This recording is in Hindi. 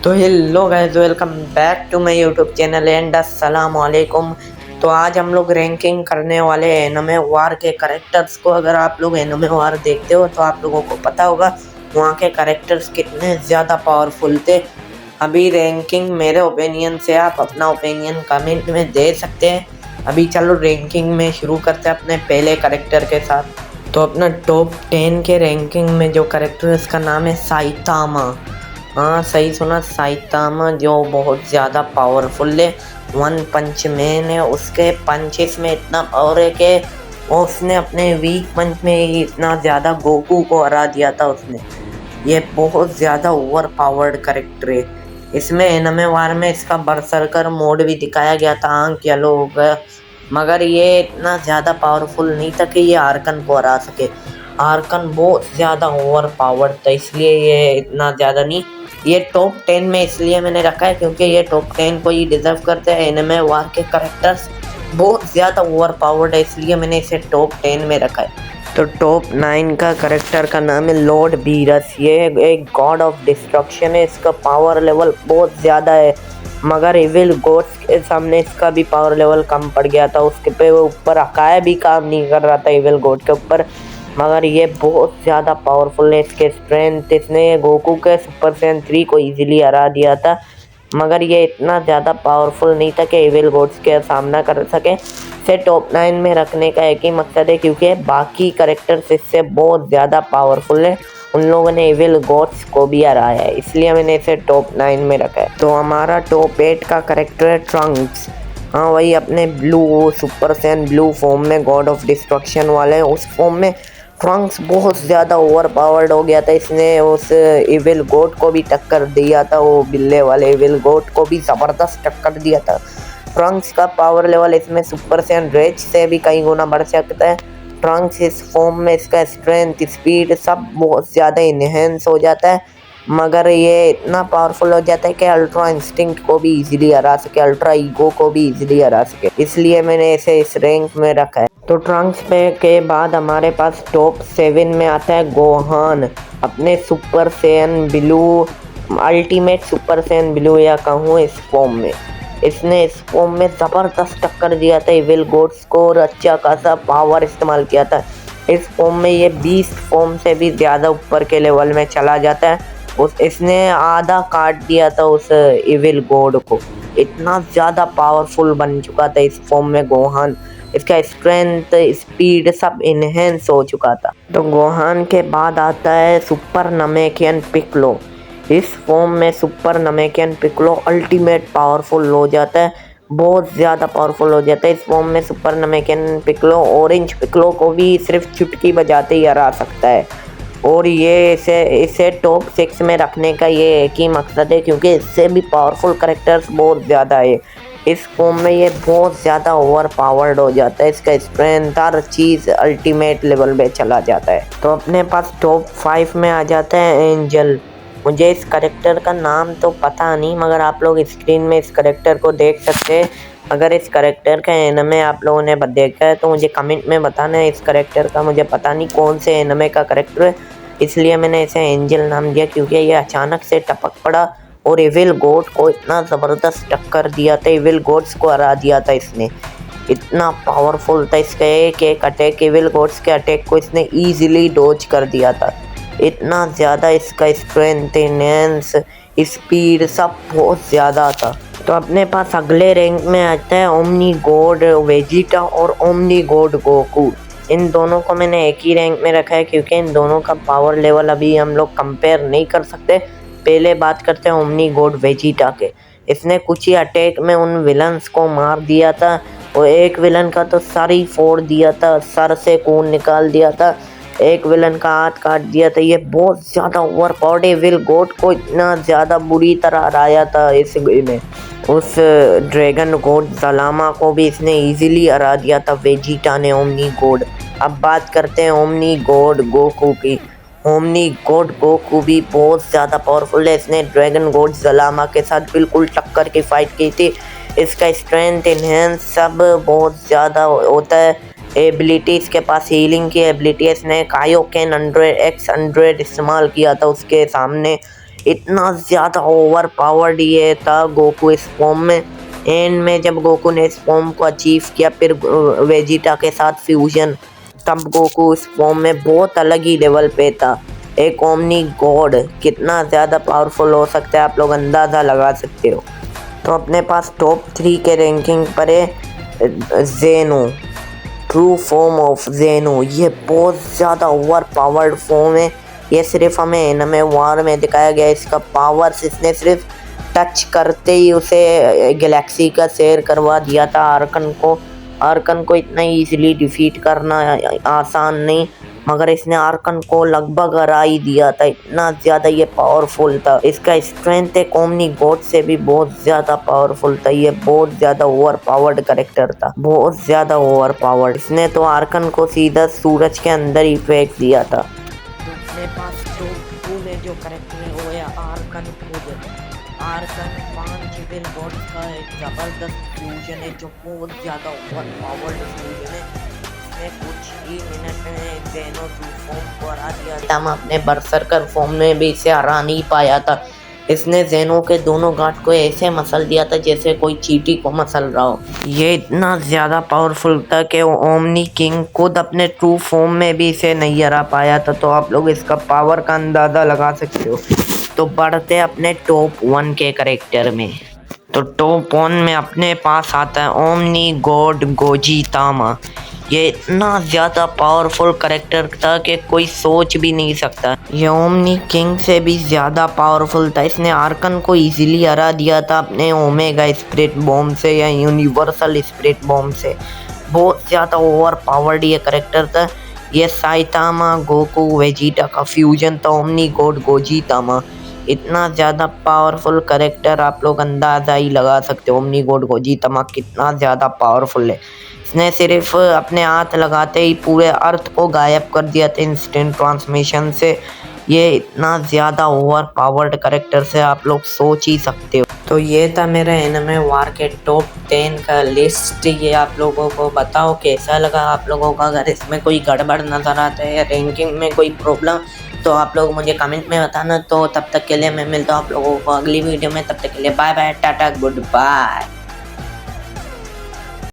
तो hello guys, welcome back to my YouTube channel and अस्सलाम वालेकुम। तो आज हम लोग रैंकिंग करने वाले एनिमे वार के करेक्टर्स को। अगर आप लोग एनिमे वार देखते हो तो आप लोगों को पता होगा वहाँ के करेक्टर्स कितने ज़्यादा पावरफुल थे। अभी रैंकिंग मेरे ओपिनियन से, आप अपना ओपिनियन कमेंट में दे सकते हैं। अभी चलो रैंकिंग में शुरू करते हैं अपने पहले करेक्टर के साथ। तो अपना टॉप 10 के रैंकिंग में जो करेक्टर है उसका नाम है साइतामा। हाँ सही सुना, साइतामा, जो बहुत ज़्यादा पावरफुल है। वन पंच मैन है, उसके पंचेस में इतना पावर है कि उसने अपने वीक पंच में ही इतना ज़्यादा गोकू को हरा दिया था उसने। ये बहुत ज़्यादा ओवर पावर्ड करेक्टर है। इसमें एनिमे वार में इसका बरसरकर मोड भी दिखाया गया था, आंख येलो हो गया, मगर ये इतना ज़्यादा पावरफुल नहीं था कि ये आर्कन को हरा सके। आर्कन बहुत ज़्यादा ओवर पावर्ड था, इसलिए ये इतना ज़्यादा नहीं। ये टॉप 10 में इसलिए मैंने रखा है क्योंकि ये टॉप 10 को ही डिजर्व करते हैं। एनिमे वार के करेक्टर्स बहुत ज़्यादा ओवर पावर्ड है, इसलिए मैंने इसे टॉप 10 में रखा है। तो टॉप 9 का करेक्टर का नाम है लॉर्ड बीरस। ये एक गॉड ऑफ डिस्ट्रक्शन है। इसका पावर लेवल बहुत ज़्यादा है, मगर इविल गोड्स के सामने इसका भी पावर लेवल कम पड़ गया था। उसके पे ऊपर अकाया भी काम नहीं कर रहा था इविल गोड के ऊपर, मगर ये बहुत ज़्यादा पावरफुल है। इसके स्ट्रेंथ, इसने गोकू के सुपर सैयन 3 को इजीली हरा दिया था, मगर ये इतना ज़्यादा पावरफुल नहीं था कि इविल गोड्स के सामना कर सके। इसे टॉप 9 में रखने का एक ही मकसद है क्योंकि बाकी करेक्टर्स इससे बहुत ज़्यादा पावरफुल है। उन लोगों ने इविल गोड्स को भी हराया है, इसलिए मैंने इसे टॉप 9 में रखा है। तो हमारा टॉप 8 का करेक्टर है ट्रंक्स। हाँ, वही अपने blue super Saiyan blue form में गॉड ऑफ डिस्ट्रक्शन वाले, उस फॉर्म में ट्रंक्स बहुत ज़्यादा ओवर पावर्ड हो गया था। इसने उस इविल गोड को भी टक्कर दिया था, वो बिल्ले वाले इविल गोड को भी ज़बरदस्त टक्कर दिया था। ट्रंक्स का पावर लेवल इसमें सुपर सैयन रेज से भी कई गुना बढ़ सकता है। ट्रंक्स इस फॉर्म में इसका स्ट्रेंथ, स्पीड सब बहुत ज़्यादा इनहेंस हो जाता है, मगर ये इतना पावरफुल हो जाता है कि अल्ट्रा इंस्टिंक्ट को भी इजीली हरा सके, अल्ट्रा ईगो को भी इजीली हरा सके, इसलिए मैंने इसे इस रैंक में रखा है। तो ट्रंक्स पे के बाद हमारे पास टॉप 7 में आता है गोहान। अपने super Saiyan blue, ultimate super Saiyan blue या कहूँ इस फॉर्म में, इसने इस फॉर्म में ज़बरदस्त टक्कर दिया था इविल गोड्स को और अच्छा खासा पावर इस्तेमाल किया था। इस फॉर्म में ये 20 फॉर्म से भी ज़्यादा ऊपर के लेवल में चला जाता है। इसने आधा काट दिया था उस इविल गोड को, इतना ज़्यादा पावरफुल बन चुका था इस फॉर्म में गोहान। इसका स्ट्रेंथ, स्पीड सब इनहेंस हो चुका था। तो गोहान के बाद आता है सुपर नमेकियन पिक्लो। इस फॉर्म में सुपर नमेकियन पिक्लो अल्टीमेट पावरफुल हो जाता है, बहुत ज़्यादा पावरफुल हो जाता है। इस फॉर्म में सुपर नमेकियन पिक्लो ऑरेंज पिक्लो को भी सिर्फ चुटकी बजाते ही हरा सकता है, और ये इसे टॉप 6 में रखने का ये एक ही मकसद है क्योंकि इससे भी पावरफुल करेक्टर्स बहुत ज़्यादा है। इस फॉर्म में ये बहुत ज़्यादा ओवर पावर्ड हो जाता है, इसका स्ट्रेंथ हर चीज़ अल्टीमेट लेवल पे चला जाता है। तो अपने पास टॉप 5 में आ जाता है एंजल। मुझे इस करेक्टर का नाम तो पता नहीं, मगर आप लोग स्क्रीन में इस करेक्टर को देख सकते हैं। अगर इस करेक्टर का एनिमे आप लोगों ने देखा है तो मुझे कमेंट में बताना है। इस करेक्टर का मुझे पता नहीं कौन से एनिमे का करेक्टर है, इसलिए मैंने इसे एंजल नाम दिया क्योंकि ये अचानक से टपक पड़ा और इविल गोड को इतना ज़बरदस्त टक्कर दिया था, इविल गोड्स को हरा दिया था इसने। इतना पावरफुल था इसका एक अटैक, इविल गोड्स के अटैक को इसने ईजिली डॉज कर दिया था। इतना ज़्यादा इसका स्ट्रेंथ, इनहेंस, स्पीड सब बहुत ज़्यादा था। तो अपने पास अगले रैंक में आता है ओमनी गॉड वेजिटा और ओमनी गॉड गोकू। इन दोनों को मैंने एक ही रैंक में रखा है क्योंकि इन दोनों का पावर लेवल अभी हम लोग कंपेयर नहीं कर सकते। पहले बात करते हैं ओमनी गॉड वेजिटा के। इसने कुछ ही अटैक में उन विलन्स को मार दिया था, और एक विलन का तो सर ही फोड़ दिया था, सर से खून निकाल दिया था, एक विलन का हाथ काट दिया था। ये बहुत ज़्यादा ओवर पावर्ड इविल गोड को इतना ज़्यादा बुरी तरह हराया था इस में। उस ड्रैगन गॉड ज़लामा को भी इसने इजीली हरा दिया था वेजिटा ने, ओमनी गॉड। अब बात करते हैं ओमनी गॉड गोकू की। ओमनी गॉड गोकू भी बहुत ज़्यादा पावरफुल है। इसने ड्रैगन गॉड ज़लामा के साथ बिल्कुल टक्कर की फाइट की थी। इसका स्ट्रेंथ, इनहेंस सब बहुत ज़्यादा होता है। एबिलिटी इसके पास हीलिंग की एबिलिटी है। इसने कायोकेन 100x 100 इस्तेमाल किया था उसके सामने। इतना ज़्यादा ओवर पावर्ड ये था गोकू इस फॉर्म में। एंड में जब गोकू ने इस फॉर्म को अचीव किया फिर वेजिटा के साथ फ्यूजन, तब गोकू इस फॉर्म में बहुत अलग ही लेवल पे था। एक ओमनी गॉड कितना ज़्यादा पावरफुल हो सकता है आप लोग अंदाज़ा लगा सकते हो। तो अपने पास टॉप 3 के रैंकिंग पर है Zeno, true form of Zeno. ये बहुत ज़्यादा ओवर पावर्ड फॉर्म है। ये सिर्फ हमें एनिमे वॉर में दिखाया गया। इसका पावर्स इसने सिर्फ टच करते ही उसे गैलेक्सी का शेयर करवा दिया था आर्कन को। आर्कन को इतना इजीली डिफीट करना आसान नहीं, मगर इसने आर्कन को लगभग हरा ही दिया था। इतना ज़्यादा ये पावरफुल था। इसका स्ट्रेंथ एक ओमनी गॉड से भी बहुत ज़्यादा पावरफुल था। ये बहुत ज़्यादा ओवर पावर्ड करेक्टर था, बहुत ज़्यादा ओवर पावर्ड। इसने तो आर्कन को सीधा सूरज के अंदर ही फेंक दिया था। अपने पास टॉप 2 में जो करेक्टर है वो है आर्कन खुद। आर्कन 5 सिविल गॉड्स का एक ज़बरदस्त फ्यूजन है जो बहुत ज़्यादा ओवर पावर्ड फ्यूजन है। कुछ ही मिनट में ज़ेनो ट्रू फॉर्म को हरा दिया था। हम अपने बरसर्कर फॉर्म में भी इसे हरा नहीं पाया था। इसने ज़ेनो के दोनों गार्ड को ऐसे मसल दिया था जैसे कोई चींटी को मसल रहा हो। ये इतना ज़्यादा पावरफुल था कि ओमनी किंग खुद अपने ट्रू फॉर्म में भी इसे नहीं हरा पाया था। तो आप लोग इसका पावर का अंदाज़ा लगा सकते हो। तो बढ़ते अपने टॉप 1 के करेक्टर में। तो टॉप 1 में अपने पास आता है ओमनी गॉड गोजितामा। ये इतना ज़्यादा पावरफुल करेक्टर था कि कोई सोच भी नहीं सकता। ये ओमनी किंग से भी ज़्यादा पावरफुल था। इसने आर्कन को इजीली हरा दिया था अपने ओमेगा स्पिरिट बॉम्ब से या यूनिवर्सल स्पिरिट बॉम्ब से। बहुत ज़्यादा ओवर पावर्ड ये करेक्टर था। ये साइतामा गोकू वेजिटा का फ्यूजन था, ओमनी गॉड गोजितामा। इतना ज़्यादा पावरफुल करेक्टर आप लोग अंदाज़ा ही लगा सकते हो ओमनी गॉड गोजितामा कितना ज़्यादा पावरफुल है। इसने सिर्फ अपने हाथ लगाते ही पूरे अर्थ को गायब कर दिया था इंस्टेंट ट्रांसमिशन से। ये इतना ज़्यादा ओवर पावर्ड करेक्टर से आप लोग सोच ही सकते हो। तो ये था मेरा एनिमे वॉर के टॉप 10 का लिस्ट। ये आप लोगों को बताओ कैसा लगा आप लोगों का। अगर इसमें कोई गड़बड़ नज़र आता है या रैंकिंग में कोई प्रॉब्लम तो आप लोग मुझे कमेंट में बताना। तो तब तक के लिए मैं मिलता हूँ आप लोगों को अगली वीडियो में। तब तक के लिए बाय बाय, टाटा, गुड बाय।